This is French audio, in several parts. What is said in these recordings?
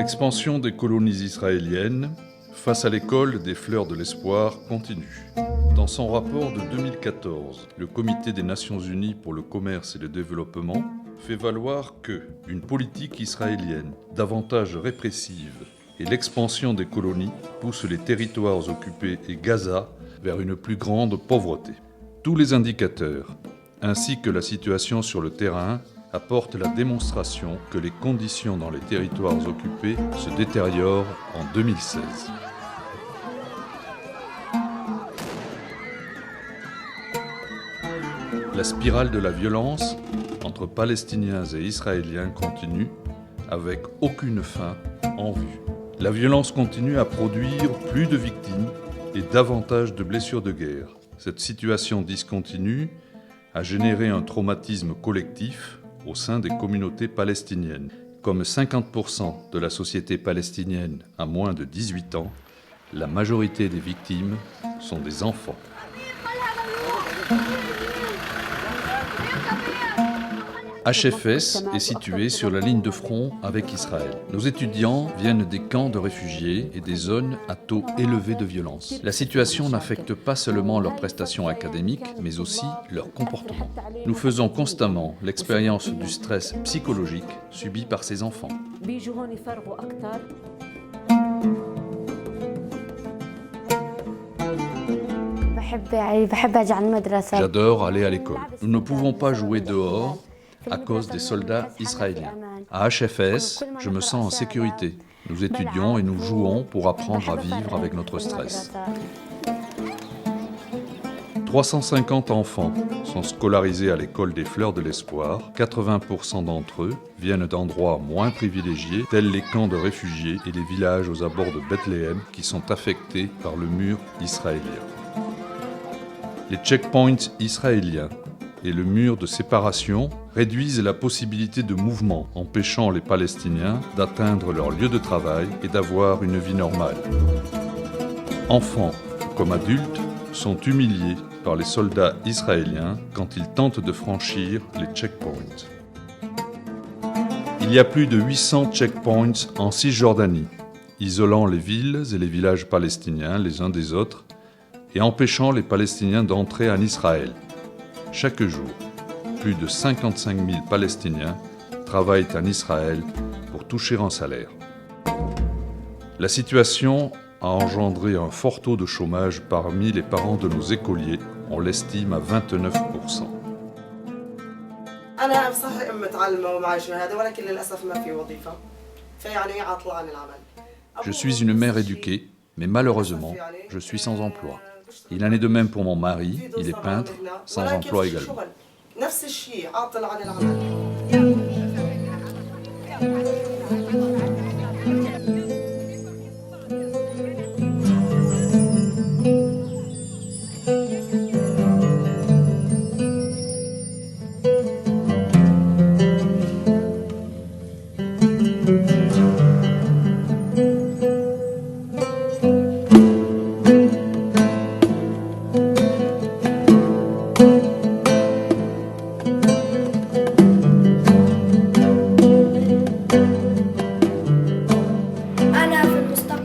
L'expansion des colonies israéliennes face à l'école des fleurs de l'espoir continue. Dans son rapport de 2014, le Comité des Nations Unies pour le commerce et le développement fait valoir que une politique israélienne davantage répressive et l'expansion des colonies poussent les territoires occupés et Gaza vers une plus grande pauvreté. Tous les indicateurs, ainsi que la situation sur le terrain, apportent la démonstration que les conditions dans les territoires occupés se détériorent en 2016. La spirale de la violence entre Palestiniens et Israéliens continue, avec aucune fin en vue. La violence continue à produire plus de victimes et davantage de blessures de guerre. Cette situation discontinue a généré un traumatisme collectif au sein des communautés palestiniennes. Comme 50% de la société palestinienne a moins de 18 ans, la majorité des victimes sont des enfants. HFS est situé sur la ligne de front avec Israël. Nos étudiants viennent des camps de réfugiés et des zones à taux élevé de violence. La situation n'affecte pas seulement leurs prestations académiques, mais aussi leur comportement. Nous faisons constamment l'expérience du stress psychologique subi par ces enfants. J'adore aller à l'école. Nous ne pouvons pas jouer dehors à cause des soldats israéliens. À HFS, je me sens en sécurité. Nous étudions et nous jouons pour apprendre à vivre avec notre stress. 350 enfants sont scolarisés à l'école des Fleurs de l'Espoir. 80% d'entre eux viennent d'endroits moins privilégiés, tels les camps de réfugiés et les villages aux abords de Bethléem qui sont affectés par le mur israélien. Les checkpoints israéliens et le mur de séparation réduisent la possibilité de mouvement, empêchant les Palestiniens d'atteindre leur lieu de travail et d'avoir une vie normale. Enfants comme adultes sont humiliés par les soldats israéliens quand ils tentent de franchir les checkpoints. Il y a plus de 800 checkpoints en Cisjordanie, isolant les villes et les villages palestiniens les uns des autres et empêchant les Palestiniens d'entrer en Israël. Chaque jour, plus de 55 000 Palestiniens travaillent en Israël pour toucher un salaire. La situation a engendré un fort taux de chômage parmi les parents de nos écoliers, on l'estime à 29%. Je suis une mère éduquée, mais malheureusement, je suis sans emploi. Il en est de même pour mon mari, il est peintre, sans emploi également.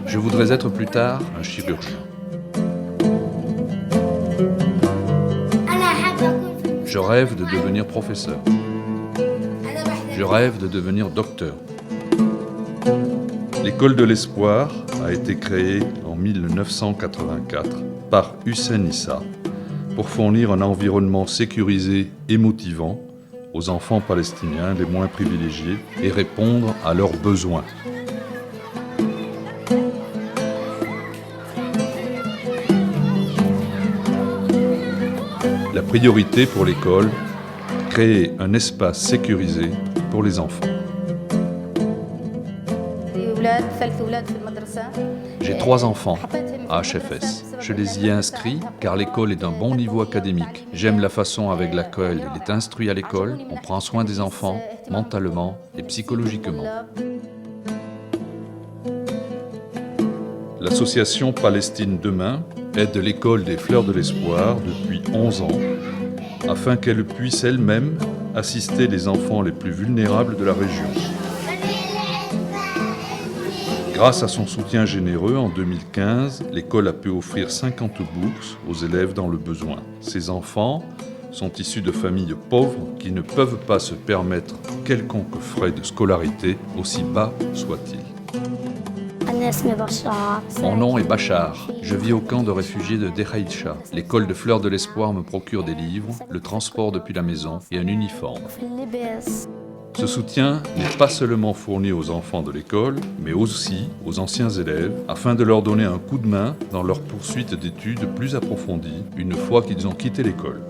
Je voudrais être plus tard un chirurgien. Je rêve de devenir professeur. Je rêve de devenir docteur. L'École de l'Espoir a été créée en 1984 par Hussein Issa pour fournir un environnement sécurisé et motivant aux enfants palestiniens les moins privilégiés et répondre à leurs besoins. La priorité pour l'école, créer un espace sécurisé pour les enfants. J'ai 3 enfants à HFS. Je les y ai inscrits car l'école est d'un bon niveau académique. J'aime la façon avec laquelle il est instruit à l'école. On prend soin des enfants, mentalement et psychologiquement. L'association Palestine Demain aide l'école des Fleurs de l'Espoir depuis 11 ans afin qu'elle puisse elle-même assister les enfants les plus vulnérables de la région. Grâce à son soutien généreux, en 2015, l'école a pu offrir 50 bourses aux élèves dans le besoin. Ces enfants sont issus de familles pauvres qui ne peuvent pas se permettre quelconque frais de scolarité, aussi bas soit-il. Mon nom est Bachar. Je vis au camp de réfugiés de Dehaïcha. L'école de Fleurs de l'Espoir me procure des livres, le transport depuis la maison et un uniforme. Ce soutien n'est pas seulement fourni aux enfants de l'école, mais aussi aux anciens élèves, afin de leur donner un coup de main dans leur poursuite d'études plus approfondies, une fois qu'ils ont quitté l'école.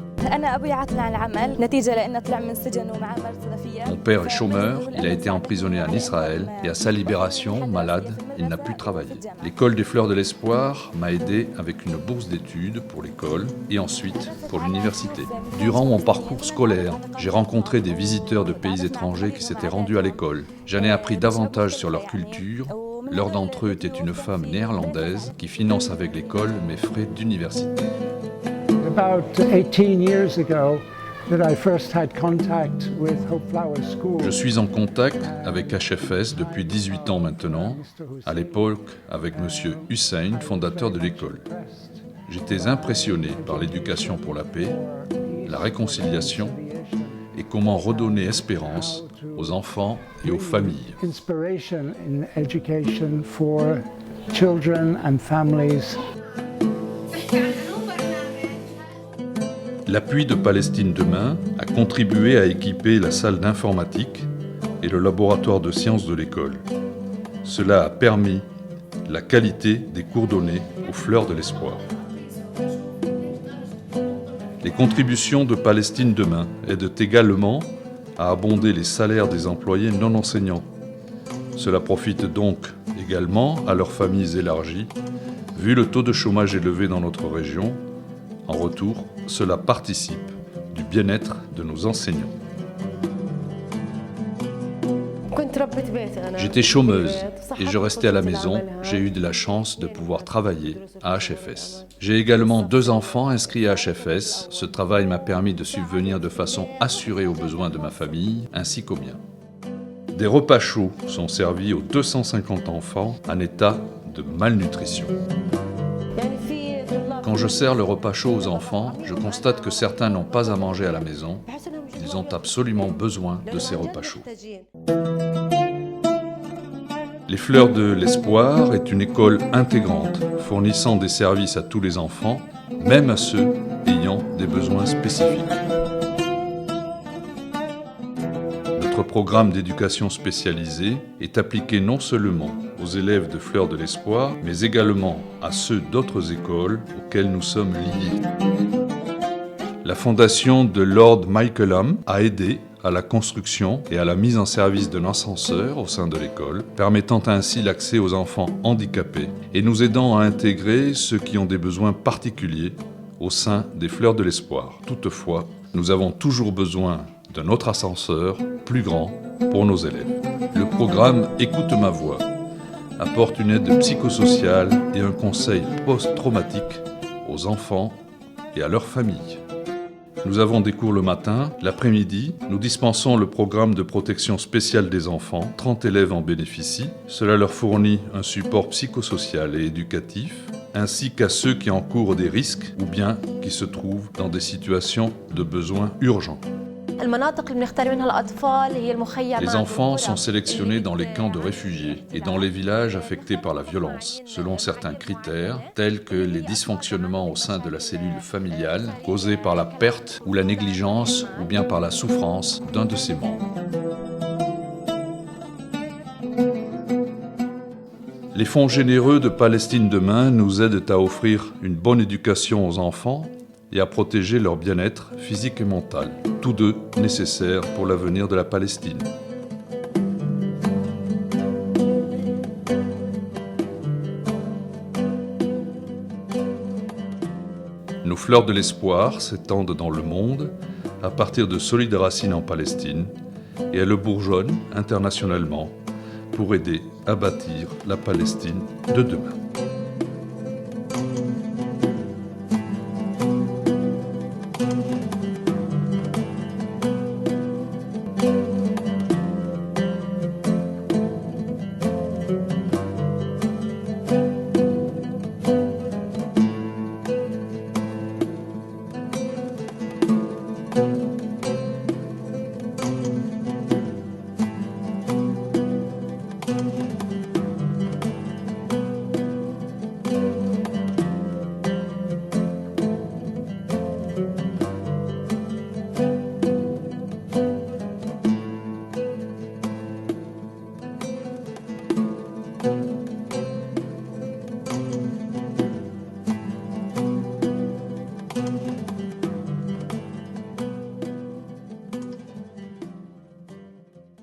Mon père est chômeur, il a été emprisonné en Israël et à sa libération, malade, il n'a pu travailler. L'école des Fleurs de l'Espoir m'a aidé avec une bourse d'études pour l'école et ensuite pour l'université. Durant mon parcours scolaire, j'ai rencontré des visiteurs de pays étrangers qui s'étaient rendus à l'école. J'en ai appris davantage sur leur culture. L'un d'entre eux était une femme néerlandaise qui finance avec l'école mes frais d'université. Je suis en contact avec HFS depuis 18 ans maintenant, à l'époque avec M. Hussein, fondateur de l'école. J'étais impressionné par l'éducation pour la paix, la réconciliation et comment redonner espérance aux enfants et aux familles. L'appui de Palestine Demain a contribué à équiper la salle d'informatique et le laboratoire de sciences de l'école. Cela a permis la qualité des cours donnés aux Fleurs de l'Espoir. Les contributions de Palestine Demain aident également à abonder les salaires des employés non enseignants. Cela profite donc également à leurs familles élargies, vu le taux de chômage élevé dans notre région. En retour, cela participe du bien-être de nos enseignants. J'étais chômeuse et je restais à la maison. J'ai eu de la chance de pouvoir travailler à HFS. J'ai également 2 enfants inscrits à HFS. Ce travail m'a permis de subvenir de façon assurée aux besoins de ma famille ainsi qu'aux miens. Des repas chauds sont servis aux 250 enfants en état de malnutrition. Quand je sers le repas chaud aux enfants, je constate que certains n'ont pas à manger à la maison. Ils ont absolument besoin de ces repas chauds. Les Fleurs de l'Espoir est une école intégrante, fournissant des services à tous les enfants, même à ceux ayant des besoins spécifiques. Notre programme d'éducation spécialisée est appliqué non seulement aux élèves de Fleurs de l'Espoir, mais également à ceux d'autres écoles auxquelles nous sommes liés. La fondation de Lord Michaelham a aidé à la construction et à la mise en service d'un ascenseur au sein de l'école, permettant ainsi l'accès aux enfants handicapés et nous aidant à intégrer ceux qui ont des besoins particuliers au sein des Fleurs de l'Espoir. Toutefois, nous avons toujours besoin d'un autre ascenseur plus grand pour nos élèves. Le programme Écoute ma voix apporte une aide psychosociale et un conseil post-traumatique aux enfants et à leurs familles. Nous avons des cours le matin, l'après-midi, nous dispensons le programme de protection spéciale des enfants, 30 élèves en bénéficient. Cela leur fournit un support psychosocial et éducatif, ainsi qu'à ceux qui encourent des risques ou bien qui se trouvent dans des situations de besoins urgents. Les enfants sont sélectionnés dans les camps de réfugiés et dans les villages affectés par la violence, selon certains critères, tels que les dysfonctionnements au sein de la cellule familiale, causés par la perte ou la négligence ou bien par la souffrance d'un de ses membres. Les fonds généreux de Palestine Demain nous aident à offrir une bonne éducation aux enfants et à protéger leur bien-être physique et mental, tous deux nécessaires pour l'avenir de la Palestine. Nos Fleurs de l'Espoir s'étendent dans le monde à partir de solides racines en Palestine et elles bourgeonnent internationalement pour aider à bâtir la Palestine de demain.